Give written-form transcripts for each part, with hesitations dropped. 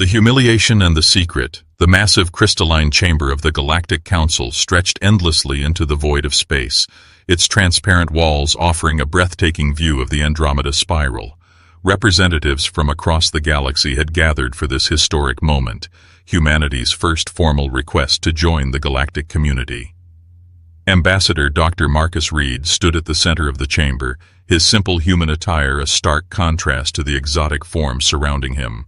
The humiliation and the secret, the massive crystalline chamber of the Galactic Council stretched endlessly into the void of space, its transparent walls offering a breathtaking view of the Andromeda spiral. Representatives from across the galaxy had gathered for this historic moment, humanity's first formal request to join the galactic community. Ambassador Dr. Marcus Reed stood at the center of the chamber, his simple human attire a stark contrast to the exotic forms surrounding him.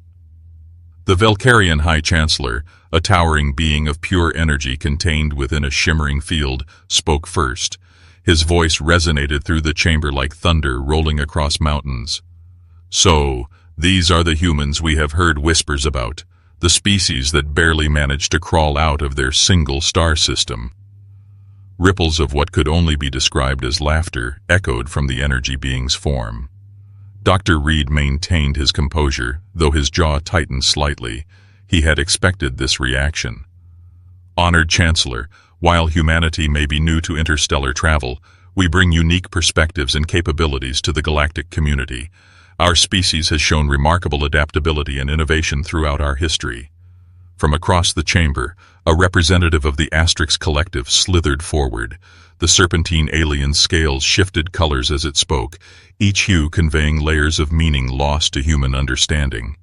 The Valkyrian High Chancellor, a towering being of pure energy contained within a shimmering field, spoke first. His voice resonated through the chamber like thunder rolling across mountains. "So, these are the humans we have heard whispers about, the species that barely managed to crawl out of their single star system." Ripples of what could only be described as laughter echoed from the energy being's form. Dr. Reed maintained his composure, though his jaw tightened slightly. He had expected this reaction. "Honored Chancellor, while humanity may be new to interstellar travel, we bring unique perspectives and capabilities to the galactic community. Our species has shown remarkable adaptability and innovation throughout our history." From across the chamber, a representative of the Asterix Collective slithered forward. The serpentine alien scales shifted colors as it spoke, each hue conveying layers of meaning lost to human understanding.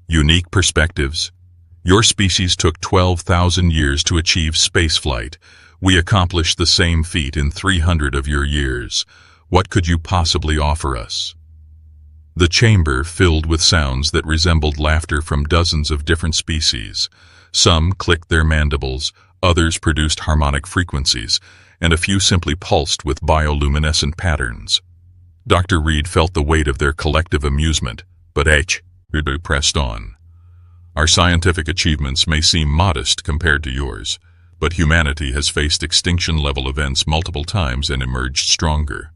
"Unique perspectives. Your species took 12,000 years to achieve spaceflight. We accomplished the same feat in 300 of your years. What could you possibly offer us?" The chamber filled with sounds that resembled laughter from dozens of different species. Some clicked their mandibles, others produced harmonic frequencies, and a few simply pulsed with bioluminescent patterns. Dr. Reed felt the weight of their collective amusement, but H.U. pressed on. "Our scientific achievements may seem modest compared to yours, but humanity has faced extinction-level events multiple times and emerged stronger.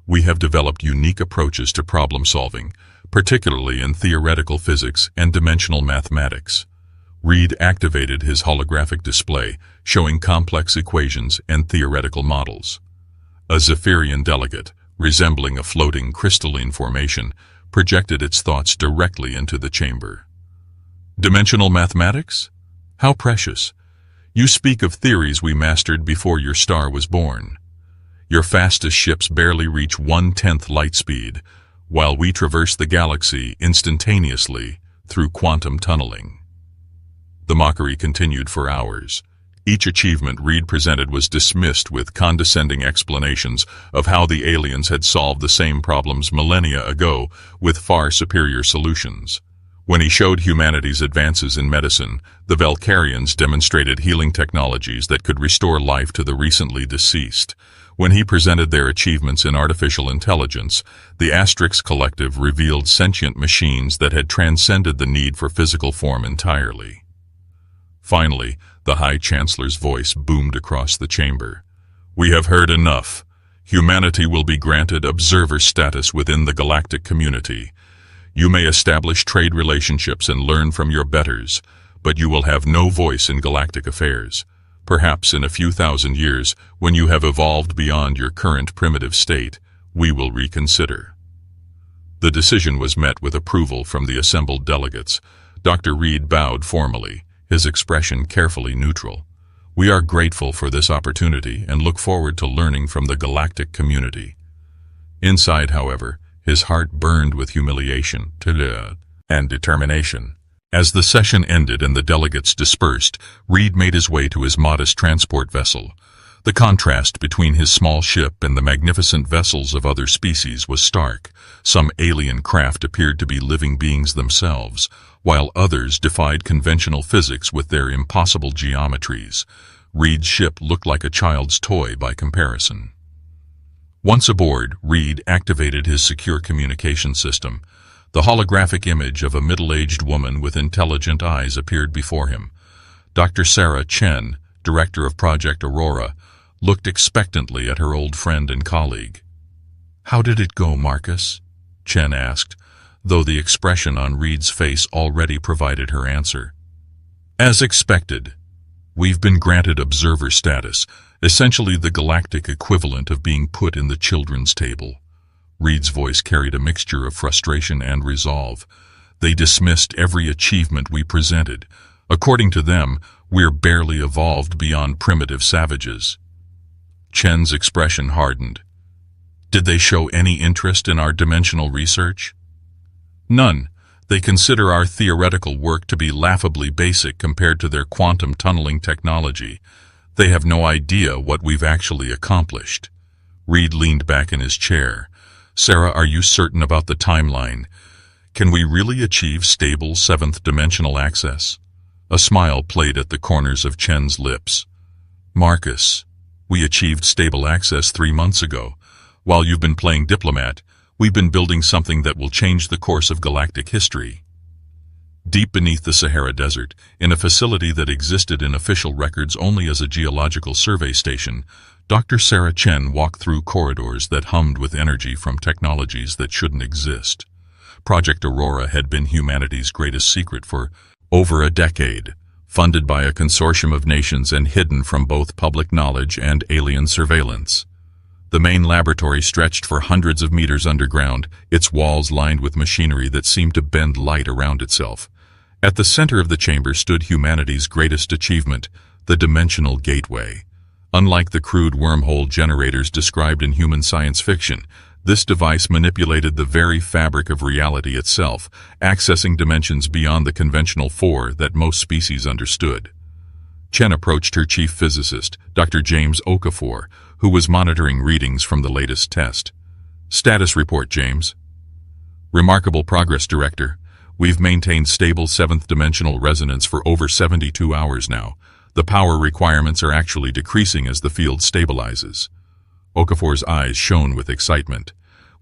We have developed unique approaches to problem-solving, particularly in theoretical physics and dimensional mathematics." Reed activated his holographic display, showing complex equations and theoretical models. A Zephyrian delegate, resembling a floating crystalline formation, projected its thoughts directly into the chamber. "Dimensional mathematics? How precious. You speak of theories we mastered before your star was born. Your fastest ships barely reach 1/10 light speed, while we traverse the galaxy instantaneously through quantum tunneling." The mockery continued for hours. Each achievement Reed presented was dismissed with condescending explanations of how the aliens had solved the same problems millennia ago with far superior solutions. When he showed humanity's advances in medicine, the Valkyrians demonstrated healing technologies that could restore life to the recently deceased. When he presented their achievements in artificial intelligence, the Asterix Collective revealed sentient machines that had transcended the need for physical form entirely. Finally, the High Chancellor's voice boomed across the chamber. "We have heard enough. Humanity will be granted observer status within the galactic community. You may establish trade relationships and learn from your betters, but you will have no voice in galactic affairs. Perhaps in a few thousand years, when you have evolved beyond your current primitive state, we will reconsider." The decision was met with approval from the assembled delegates. Dr. Reed bowed formally, his expression carefully neutral. "We are grateful for this opportunity and look forward to learning from the galactic community." Inside, however, his heart burned with humiliation and determination. As the session ended and the delegates dispersed, Reed made his way to his modest transport vessel. The contrast between his small ship and the magnificent vessels of other species was stark. Some alien craft appeared to be living beings themselves, while others defied conventional physics with their impossible geometries. Reed's ship looked like a child's toy by comparison. Once aboard, Reed activated his secure communication system. The holographic image of a middle-aged woman with intelligent eyes appeared before him. Dr. Sarah Chen, director of Project Aurora, looked expectantly at her old friend and colleague. "How did it go, Marcus?" Chen asked, though the expression on Reed's face already provided her answer. "As expected. We've been granted observer status, essentially the galactic equivalent of being put in the children's table." Reed's voice carried a mixture of frustration and resolve. They dismissed every achievement we presented. According to them, we're barely evolved beyond primitive savages. Chen's expression hardened. Did they show any interest in our dimensional research? None. They consider our theoretical work to be laughably basic compared to their quantum tunneling technology. They have no idea what we've actually accomplished. Reed leaned back in his chair. Sarah, are you certain about the timeline? Can we really achieve stable seventh-dimensional access? A smile played at the corners of Chen's lips. Marcus, we achieved stable access 3 months ago. While you've been playing diplomat, we've been building something that will change the course of galactic history. Deep beneath the Sahara Desert, in a facility that existed in official records only as a geological survey station, Dr. Sarah Chen walked through corridors that hummed with energy from technologies that shouldn't exist. Project Aurora had been humanity's greatest secret for over a decade, funded by a consortium of nations and hidden from both public knowledge and alien surveillance. The main laboratory stretched for hundreds of meters underground, its walls lined with machinery that seemed to bend light around itself. At the center of the chamber stood humanity's greatest achievement, the dimensional gateway. Unlike the crude wormhole generators described in human science fiction, this device manipulated the very fabric of reality itself, accessing dimensions beyond the conventional four that most species understood. Chen approached her chief physicist, Dr. James Okafor, who was monitoring readings from the latest test. Status report, James. Remarkable progress, Director. We've maintained stable seventh-dimensional resonance for over 72 hours now. The power requirements are actually decreasing as the field stabilizes. Okafor's eyes shone with excitement.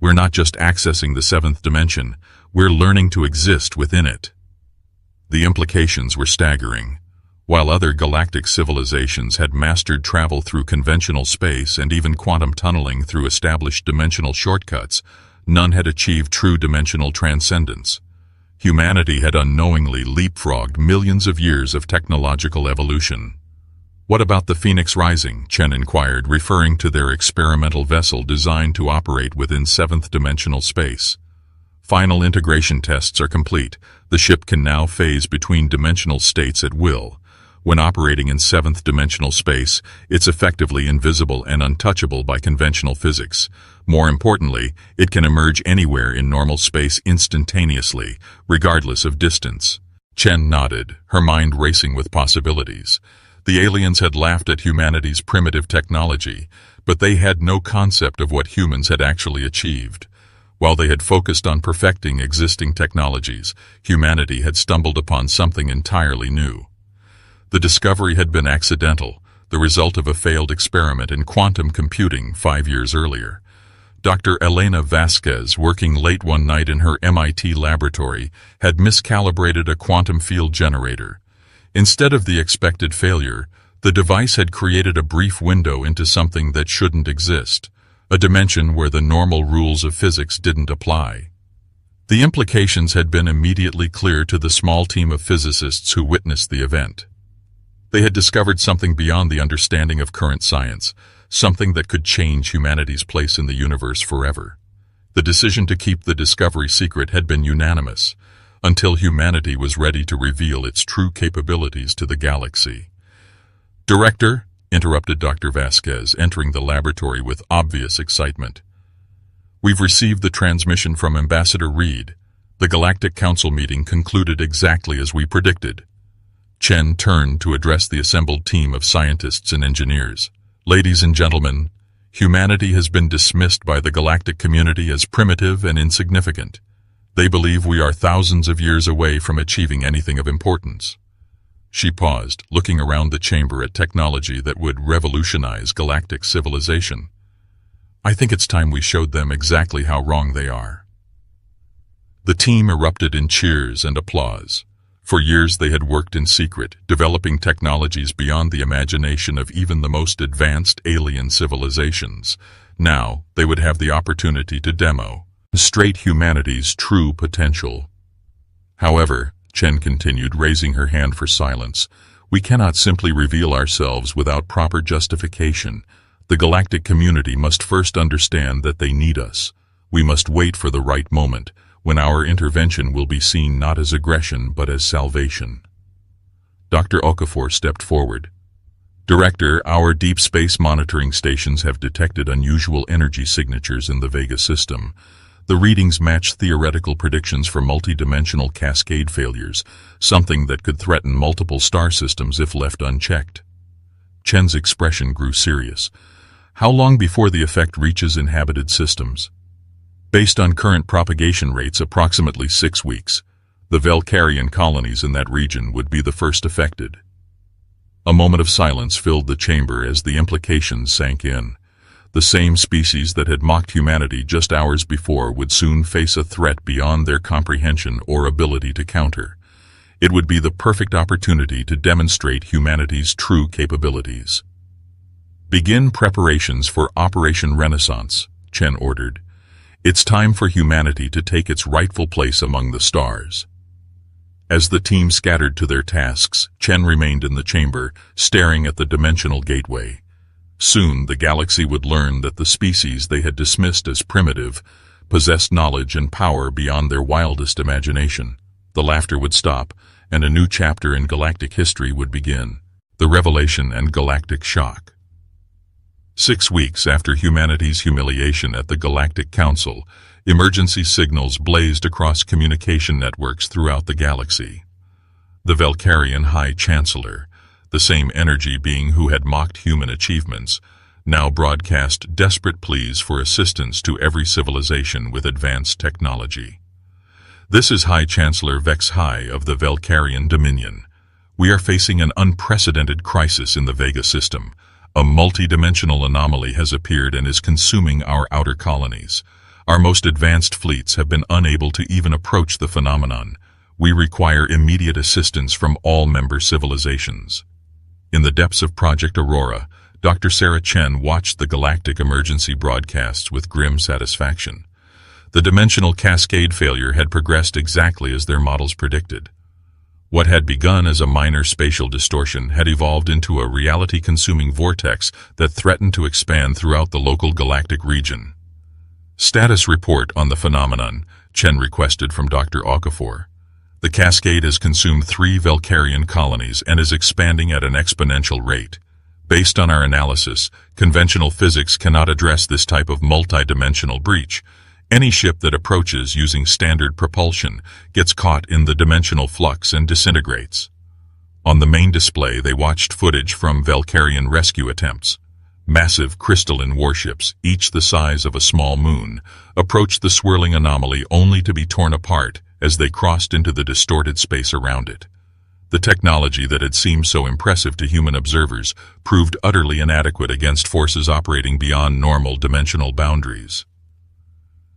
We're not just accessing the seventh dimension, we're learning to exist within it. The implications were staggering. While other galactic civilizations had mastered travel through conventional space and even quantum tunneling through established dimensional shortcuts, none had achieved true dimensional transcendence. Humanity had unknowingly leapfrogged millions of years of technological evolution. What about the Phoenix Rising? Chen inquired, referring to their experimental vessel designed to operate within seventh-dimensional space. Final integration tests are complete. The ship can now phase between dimensional states at will. When operating in seventh-dimensional space, it's effectively invisible and untouchable by conventional physics. More importantly, it can emerge anywhere in normal space instantaneously, regardless of distance. Chen nodded, her mind racing with possibilities. The aliens had laughed at humanity's primitive technology, but they had no concept of what humans had actually achieved. While they had focused on perfecting existing technologies, humanity had stumbled upon something entirely new. The discovery had been accidental, the result of a failed experiment in quantum computing 5 years earlier. Dr. Elena Vasquez, working late one night in her MIT laboratory, had miscalibrated a quantum field generator. Instead of the expected failure, the device had created a brief window into something that shouldn't exist, a dimension where the normal rules of physics didn't apply. The implications had been immediately clear to the small team of physicists who witnessed the event. They had discovered something beyond the understanding of current science, something that could change humanity's place in the universe forever. The decision to keep the discovery secret had been unanimous, until humanity was ready to reveal its true capabilities to the galaxy. Director, interrupted Dr. Vasquez, entering the laboratory with obvious excitement. We've received the transmission from Ambassador Reed. The Galactic Council meeting concluded exactly as we predicted. Chen turned to address the assembled team of scientists and engineers. Ladies and gentlemen, humanity has been dismissed by the galactic community as primitive and insignificant. They believe we are thousands of years away from achieving anything of importance. She paused, looking around the chamber at technology that would revolutionize galactic civilization. I think it's time we showed them exactly how wrong they are. The team erupted in cheers and applause. For years they had worked in secret, developing technologies beyond the imagination of even the most advanced alien civilizations. Now, they would have the opportunity to demonstrate humanity's true potential. However, Chen continued, raising her hand for silence, we cannot simply reveal ourselves without proper justification. The galactic community must first understand that they need us. We must wait for the right moment, when our intervention will be seen not as aggression but as salvation. Dr. Okafor stepped forward. Director, our deep space monitoring stations have detected unusual energy signatures in the Vega system. The readings match theoretical predictions for multi-dimensional cascade failures, something that could threaten multiple star systems if left unchecked. Chen's expression grew serious. How long before the effect reaches inhabited systems? Based on current propagation rates, approximately 6 weeks. The Valkyrian colonies in that region would be the first affected. A moment of silence filled the chamber as the implications sank in. The same species that had mocked humanity just hours before would soon face a threat beyond their comprehension or ability to counter. It would be the perfect opportunity to demonstrate humanity's true capabilities. Begin preparations for Operation Renaissance, Chen ordered. It's time for humanity to take its rightful place among the stars. As the team scattered to their tasks, Chen remained in the chamber, staring at the dimensional gateway. Soon the galaxy would learn that the species they had dismissed as primitive possessed knowledge and power beyond their wildest imagination. The laughter would stop, and a new chapter in galactic history would begin. The revelation and galactic shock. 6 weeks after humanity's humiliation at the Galactic Council, emergency signals blazed across communication networks throughout the galaxy. The Valkyrian High Chancellor, the same energy being who had mocked human achievements, now broadcast desperate pleas for assistance to every civilization with advanced technology. This is High Chancellor Vex High of the Valkyrian Dominion. We are facing an unprecedented crisis in the Vega system. A multi-dimensional anomaly has appeared and is consuming our outer colonies. Our most advanced fleets have been unable to even approach the phenomenon. We require immediate assistance from all member civilizations. In the depths of Project Aurora, Dr. Sarah Chen watched the galactic emergency broadcasts with grim satisfaction. The dimensional cascade failure had progressed exactly as their models predicted. What had begun as a minor spatial distortion had evolved into a reality-consuming vortex that threatened to expand throughout the local galactic region. Status report on the phenomenon, Chen requested from Dr. Okafor. The cascade has consumed 3 Valkyrian colonies and is expanding at an exponential rate. Based on our analysis, conventional physics cannot address this type of multi-dimensional breach. Any ship that approaches using standard propulsion gets caught in the dimensional flux and disintegrates. On the main display, they watched footage from Valkyrian rescue attempts. Massive crystalline warships, each the size of a small moon, approached the swirling anomaly only to be torn apart as they crossed into the distorted space around it. The technology that had seemed so impressive to human observers proved utterly inadequate against forces operating beyond normal dimensional boundaries.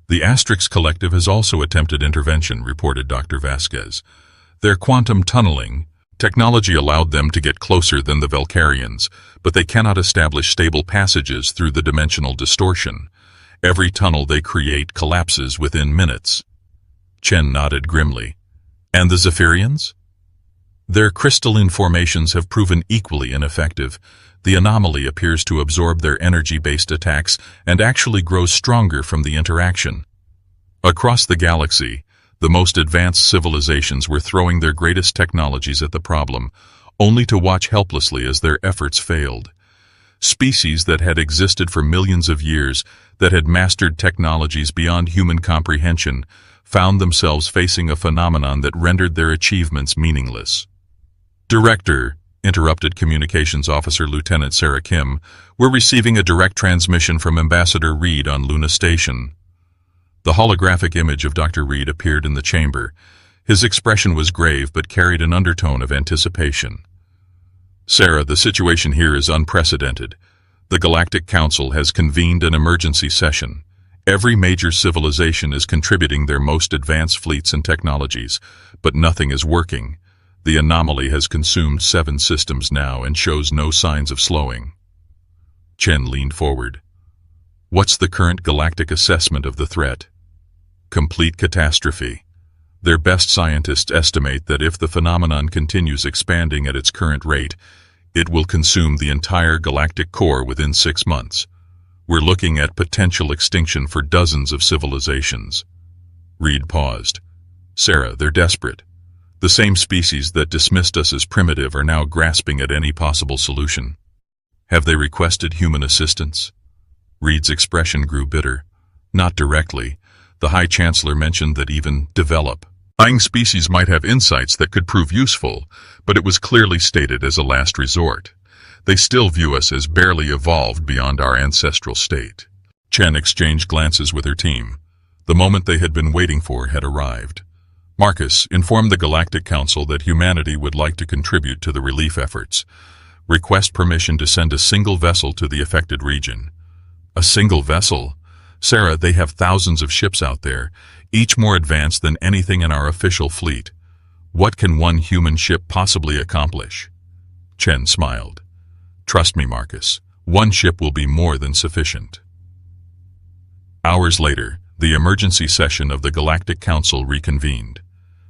The Asterix Collective has also attempted intervention, reported Dr. Vasquez. Their quantum tunneling technology allowed them to get closer than the Valkyrians, but they cannot establish stable passages through the dimensional distortion. Every tunnel they create collapses within minutes. Chen nodded grimly. And the Zephyrians? Their crystalline formations have proven equally ineffective. The anomaly appears to absorb their energy-based attacks and actually grows stronger from the interaction. Across the galaxy, the most advanced civilizations were throwing their greatest technologies at the problem, only to watch helplessly as their efforts failed. Species that had existed for millions of years, that had mastered technologies beyond human comprehension, found themselves facing a phenomenon that rendered their achievements meaningless. Director, interrupted Communications Officer Lieutenant Sarah Kim, we're receiving a direct transmission from Ambassador Reed on Luna Station. The holographic image of Dr. Reed appeared in the chamber. His expression was grave but carried an undertone of anticipation. Sarah, the situation here is unprecedented. The Galactic Council has convened an emergency session. Every major civilization is contributing their most advanced fleets and technologies, but nothing is working. The anomaly has consumed 7 systems now and shows no signs of slowing. Chen leaned forward. What's the current galactic assessment of the threat? Complete catastrophe. Their best scientists estimate that if the phenomenon continues expanding at its current rate, it will consume the entire galactic core within 6 months. We're looking at potential extinction for dozens of civilizations. Reed paused. Sarah, they're desperate. The same species that dismissed us as primitive are now grasping at any possible solution. Have they requested human assistance? Reed's expression grew bitter. Not directly. The High Chancellor mentioned that even developing species might have insights that could prove useful, but it was clearly stated as a last resort. They still view us as barely evolved beyond our ancestral state. Chen exchanged glances with her team. The moment they had been waiting for had arrived. Marcus informed the Galactic Council that humanity would like to contribute to the relief efforts. Request permission to send a single vessel to the affected region. A single vessel? Sarah, they have thousands of ships out there, each more advanced than anything in our official fleet. What can one human ship possibly accomplish? Chen smiled. Trust me, Marcus. One ship will be more than sufficient. Hours later, the emergency session of the Galactic Council reconvened.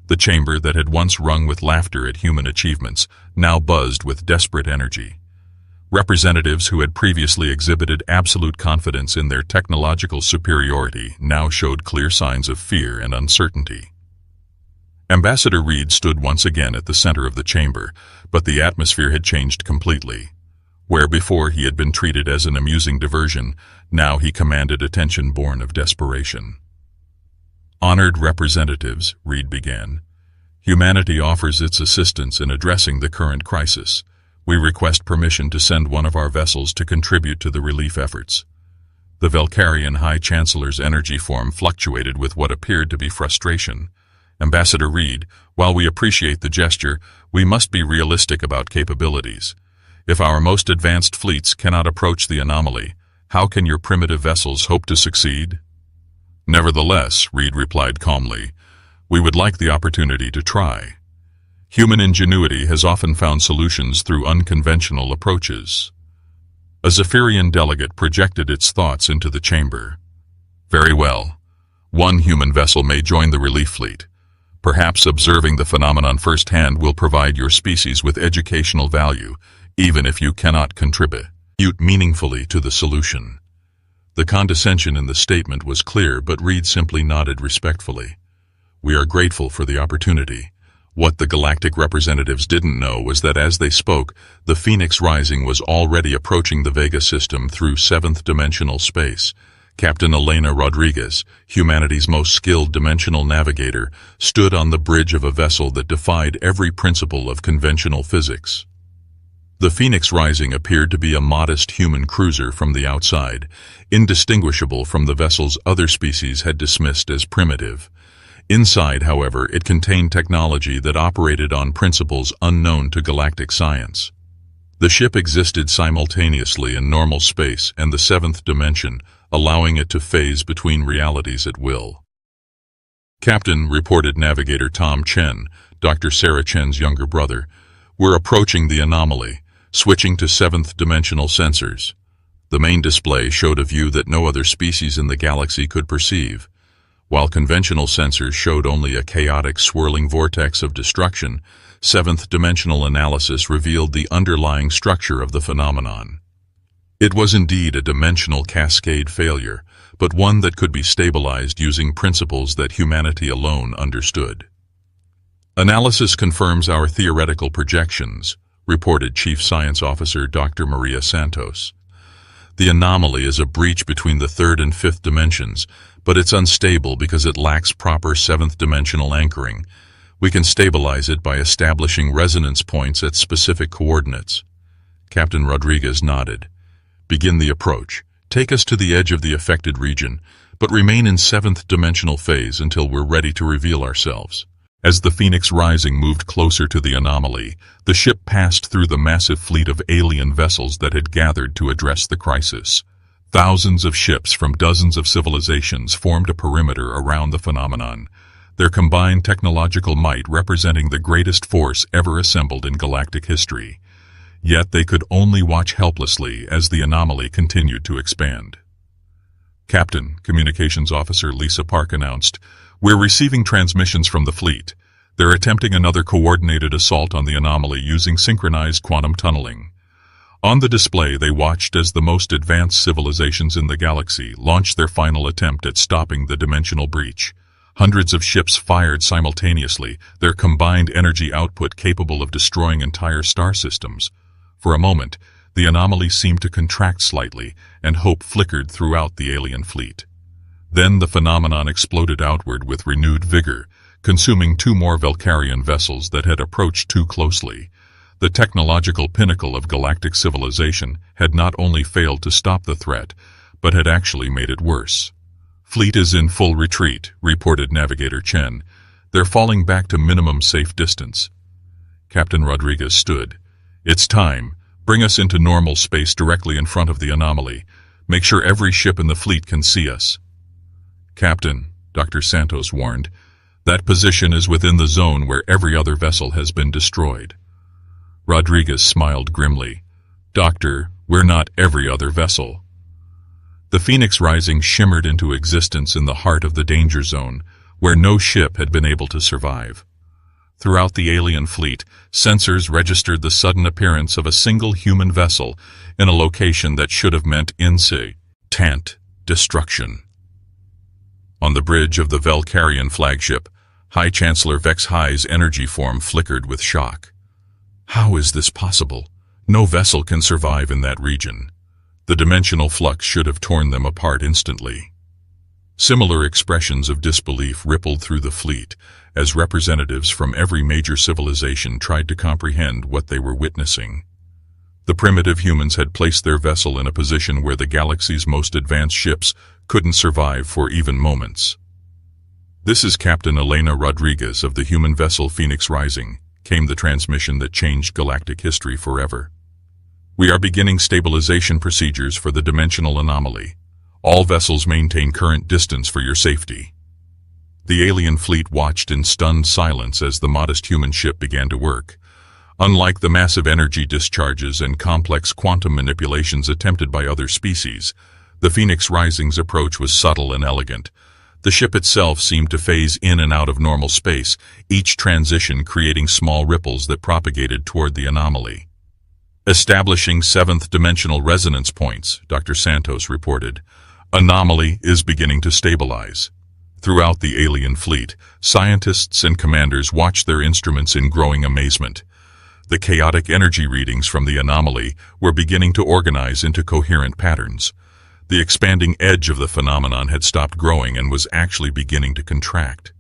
The chamber that had once rung with laughter at human achievements now buzzed with desperate energy. Representatives who had previously exhibited absolute confidence in their technological superiority now showed clear signs of fear and uncertainty. Ambassador Reed stood once again at the center of the chamber, but the atmosphere had changed completely. Where before he had been treated as an amusing diversion, now he commanded attention born of desperation. Honored representatives, Reed began, humanity offers its assistance in addressing the current crisis. We request permission to send one of our vessels to contribute to the relief efforts. The Velcarian High Chancellor's energy form fluctuated with what appeared to be frustration. Ambassador Reed, while we appreciate the gesture, we must be realistic about capabilities. If our most advanced fleets cannot approach the anomaly, how can your primitive vessels hope to succeed? Nevertheless, Reed replied calmly, we would like the opportunity to try. Human ingenuity has often found solutions through unconventional approaches. A Zephyrian delegate projected its thoughts into the chamber. Very well. One human vessel may join the relief fleet. Perhaps observing the phenomenon firsthand will provide your species with educational value, even if you cannot contribute meaningfully to the solution. The condescension in the statement was clear, but Reed simply nodded respectfully. We are grateful for the opportunity. What the galactic representatives didn't know was that as they spoke, the Phoenix Rising was already approaching the Vega system through seventh-dimensional space. Captain Elena Rodriguez, humanity's most skilled dimensional navigator, stood on the bridge of a vessel that defied every principle of conventional physics. The Phoenix Rising appeared to be a modest human cruiser from the outside, indistinguishable from the vessel's other species had dismissed as primitive. Inside, however, it contained technology that operated on principles unknown to galactic science. The ship existed simultaneously in normal space and the seventh dimension, allowing it to phase between realities at will. Captain, reported Navigator Tom Chen, Dr. Sarah Chen's younger brother, we're approaching the anomaly, switching to seventh-dimensional sensors. The main display showed a view that no other species in the galaxy could perceive. While conventional sensors showed only a chaotic, swirling vortex of destruction, seventh-dimensional analysis revealed the underlying structure of the phenomenon. It was indeed a dimensional cascade failure, but one that could be stabilized using principles that humanity alone understood. Analysis confirms our theoretical projections, reported Chief Science Officer Dr. Maria Santos. The anomaly is a breach between the third and fifth dimensions, but it's unstable because it lacks proper seventh-dimensional anchoring. We can stabilize it by establishing resonance points at specific coordinates. Captain Rodriguez nodded. Begin the approach. Take us to the edge of the affected region, but remain in seventh-dimensional phase until we're ready to reveal ourselves. As the Phoenix Rising moved closer to the anomaly, the ship passed through the massive fleet of alien vessels that had gathered to address the crisis. Thousands of ships from dozens of civilizations formed a perimeter around the phenomenon, their combined technological might representing the greatest force ever assembled in galactic history. Yet they could only watch helplessly as the anomaly continued to expand. Captain, Communications Officer Lisa Park announced, we're receiving transmissions from the fleet. They're attempting another coordinated assault on the anomaly using synchronized quantum tunneling. On the display, they watched as the most advanced civilizations in the galaxy launched their final attempt at stopping the dimensional breach. Hundreds of ships fired simultaneously, their combined energy output capable of destroying entire star systems. For a moment, the anomaly seemed to contract slightly, and hope flickered throughout the alien fleet. Then the phenomenon exploded outward with renewed vigor, consuming 2 more Valkyrian vessels that had approached too closely. The technological pinnacle of galactic civilization had not only failed to stop the threat, but had actually made it worse. "Fleet is in full retreat," reported Navigator Chen. "They're falling back to minimum safe distance." Captain Rodriguez stood. "It's time. Bring us into normal space directly in front of the anomaly. Make sure every ship in the fleet can see us." "Captain," Dr. Santos warned, "that position is within the zone where every other vessel has been destroyed." Rodriguez smiled grimly. "Doctor, we're not every other vessel." The Phoenix Rising shimmered into existence in the heart of the danger zone, where no ship had been able to survive. Throughout the alien fleet, sensors registered the sudden appearance of a single human vessel in a location that should have meant instant destruction. On the bridge of the Valkyrian flagship, High Chancellor Vex-High's energy form flickered with shock. "How is this possible? No vessel can survive in that region. The dimensional flux should have torn them apart instantly." Similar expressions of disbelief rippled through the fleet as representatives from every major civilization tried to comprehend what they were witnessing. The primitive humans had placed their vessel in a position where the galaxy's most advanced ships couldn't survive for even moments. "This is Captain Elena Rodriguez of the human vessel Phoenix Rising," came the transmission that changed galactic history forever. "We are beginning stabilization procedures for the dimensional anomaly. All vessels maintain current distance for your safety." The alien fleet watched in stunned silence as the modest human ship began to work. Unlike the massive energy discharges and complex quantum manipulations attempted by other species, the Phoenix Rising's approach was subtle and elegant. The ship itself seemed to phase in and out of normal space, each transition creating small ripples that propagated toward the anomaly. "Establishing 7th dimensional resonance points," Dr. Santos reported. "Anomaly is beginning to stabilize." Throughout the alien fleet, scientists and commanders watched their instruments in growing amazement. The chaotic energy readings from the anomaly were beginning to organize into coherent patterns. The expanding edge of the phenomenon had stopped growing and was actually beginning to contract.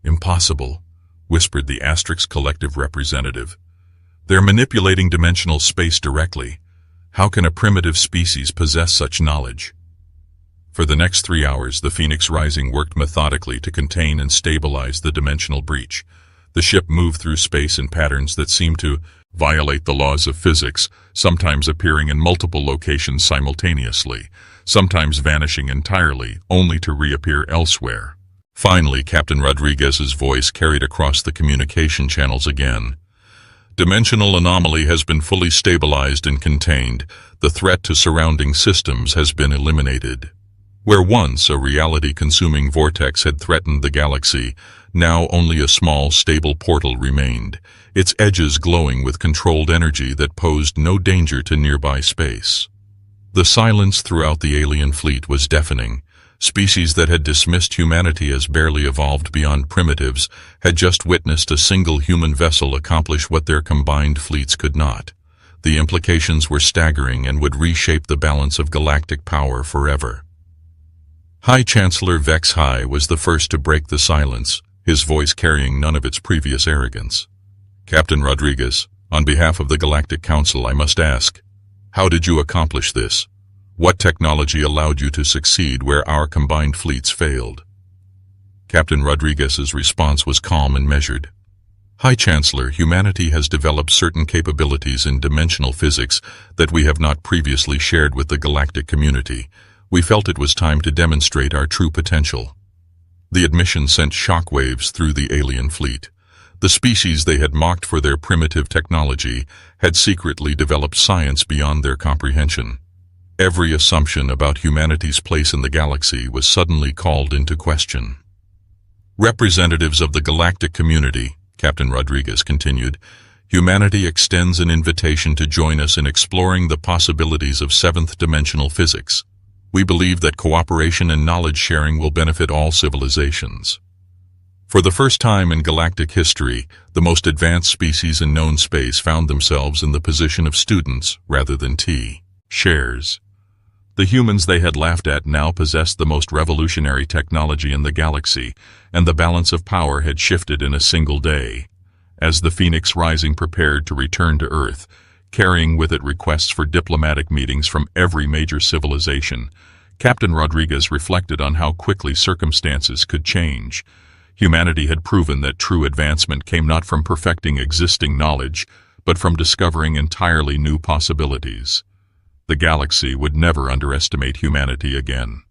"Impossible," whispered the Asterix Collective representative. "They're manipulating dimensional space directly. How can a primitive species possess such knowledge?" For the next 3 hours, the Phoenix Rising worked methodically to contain and stabilize the dimensional breach. The ship moved through space in patterns that seemed to violate the laws of physics, sometimes appearing in multiple locations simultaneously, sometimes vanishing entirely, only to reappear elsewhere. Finally, Captain Rodriguez's voice carried across the communication channels again. "Dimensional anomaly has been fully stabilized and contained. The threat to surrounding systems has been eliminated." Where once a reality-consuming vortex had threatened the galaxy, now only a small, stable portal remained, its edges glowing with controlled energy that posed no danger to nearby space. The silence throughout the alien fleet was deafening. Species that had dismissed humanity as barely evolved beyond primitives had just witnessed a single human vessel accomplish what their combined fleets could not. The implications were staggering and would reshape the balance of galactic power forever. High Chancellor Vex-High was the first to break the silence, his voice carrying none of its previous arrogance. "Captain Rodriguez, on behalf of the Galactic Council, I must ask, how did you accomplish this? What technology allowed you to succeed where our combined fleets failed?" Captain Rodriguez's response was calm and measured. "High Chancellor, humanity has developed certain capabilities in dimensional physics that we have not previously shared with the galactic community. We felt it was time to demonstrate our true potential." The admission sent shockwaves through the alien fleet. The species they had mocked for their primitive technology had secretly developed science beyond their comprehension. Every assumption about humanity's place in the galaxy was suddenly called into question. "Representatives of the galactic community," Captain Rodriguez continued, "humanity extends an invitation to join us in exploring the possibilities of 7th dimensional physics. We believe that cooperation and knowledge sharing will benefit all civilizations." For the first time in galactic history, the most advanced species in known space found themselves in the position of students rather than shares. The humans they had laughed at now possessed the most revolutionary technology in the galaxy, and the balance of power had shifted in a single day. As the Phoenix Rising prepared to return to Earth, carrying with it requests for diplomatic meetings from every major civilization, Captain Rodriguez reflected on how quickly circumstances could change. Humanity had proven that true advancement came not from perfecting existing knowledge, but from discovering entirely new possibilities. The galaxy would never underestimate humanity again.